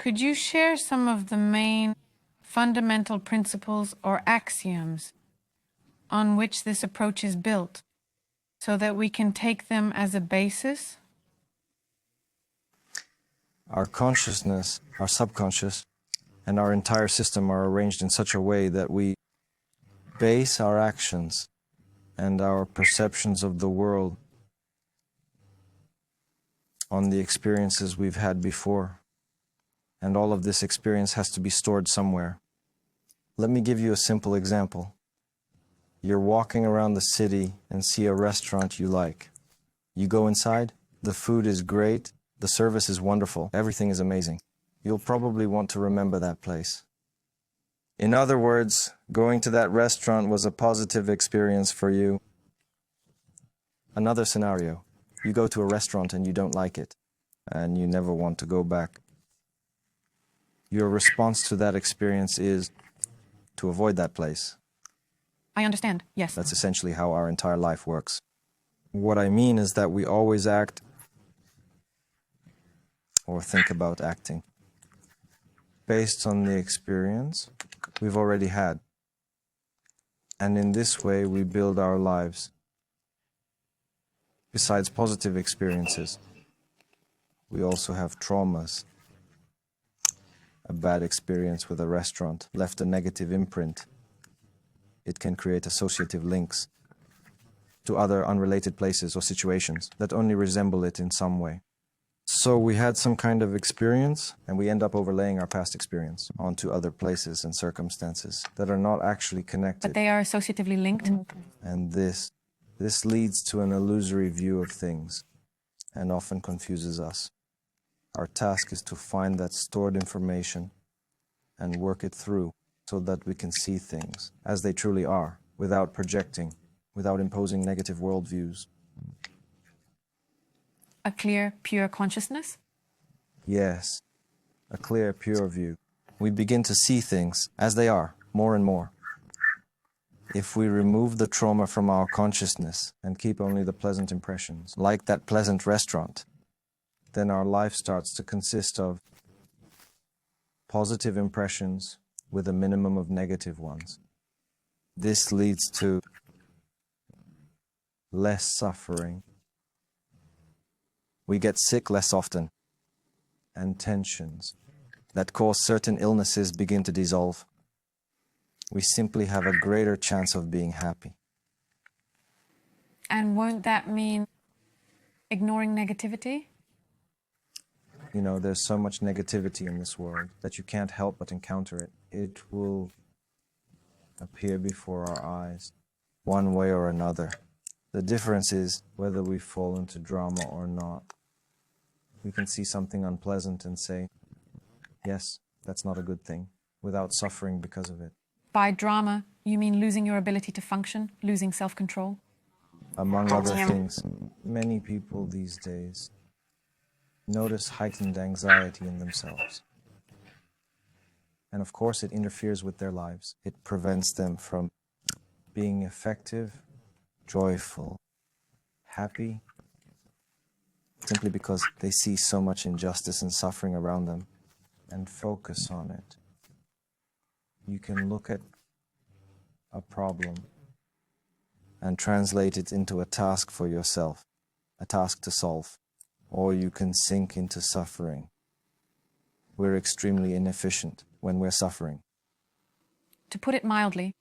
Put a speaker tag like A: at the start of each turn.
A: Could you share some of the main fundamental principles or axioms on which this approach is built, so that we can take them as a basis?
B: Our consciousness, our subconscious, and our entire system are arranged in such a way that we base our actions and our perceptions of the world on the experiences we've had before. And all of this experience has to be stored somewhere. Let me give you a simple example. You're walking around the city and see a restaurant you like. You go inside, the food is great, the service is wonderful, everything is amazing. You'll probably want to remember that place. In other words, going to that restaurant was a positive experience for you. Another scenario, you go to a restaurant and you don't like it, and you never want to go back. Your response to that experience is to avoid that place.
A: I understand, yes.
B: That's essentially how our entire life works. What I mean is that we always act or think about acting based on the experience we've already had. And in this way, we build our lives. Besides positive experiences, we also have traumas. A bad experience with a restaurant left a negative imprint. It can create associative links to other unrelated places or situations that only resemble it in some way. So we had some kind of experience, and we end up overlaying our past experience onto other places and circumstances that are not actually connected.
A: But they are associatively linked?
B: And this leads to an illusory view of things and often confuses us. Our task is to find that stored information and work it through so that we can see things as they truly are, without projecting, without imposing negative worldviews.
A: A clear, pure consciousness?
B: Yes, a clear, pure view. We begin to see things as they are, more and more. If we remove the trauma from our consciousness and keep only the pleasant impressions, like that pleasant restaurant, then our life starts to consist of positive impressions with a minimum of negative ones. This leads to less suffering. We get sick less often, and tensions that cause certain illnesses begin to dissolve. We simply have a greater chance of being happy.
A: And won't that mean ignoring negativity?
B: You know, there's so much negativity in this world that you can't help but encounter it. It will appear before our eyes, one way or another. The difference is whether we fall into drama or not. We can see something unpleasant and say, yes, that's not a good thing, without suffering because of it.
A: By drama, you mean losing your ability to function, losing self-control?
B: Among other things, many people these days notice heightened anxiety in themselves. And of course, it interferes with their lives. It prevents them from being effective, joyful, happy, simply because they see so much injustice and suffering around them and focus on it. You can look at a problem and translate it into a task for yourself, a task to solve, or you can sink into suffering. We're extremely inefficient when we're suffering.
A: To put it mildly,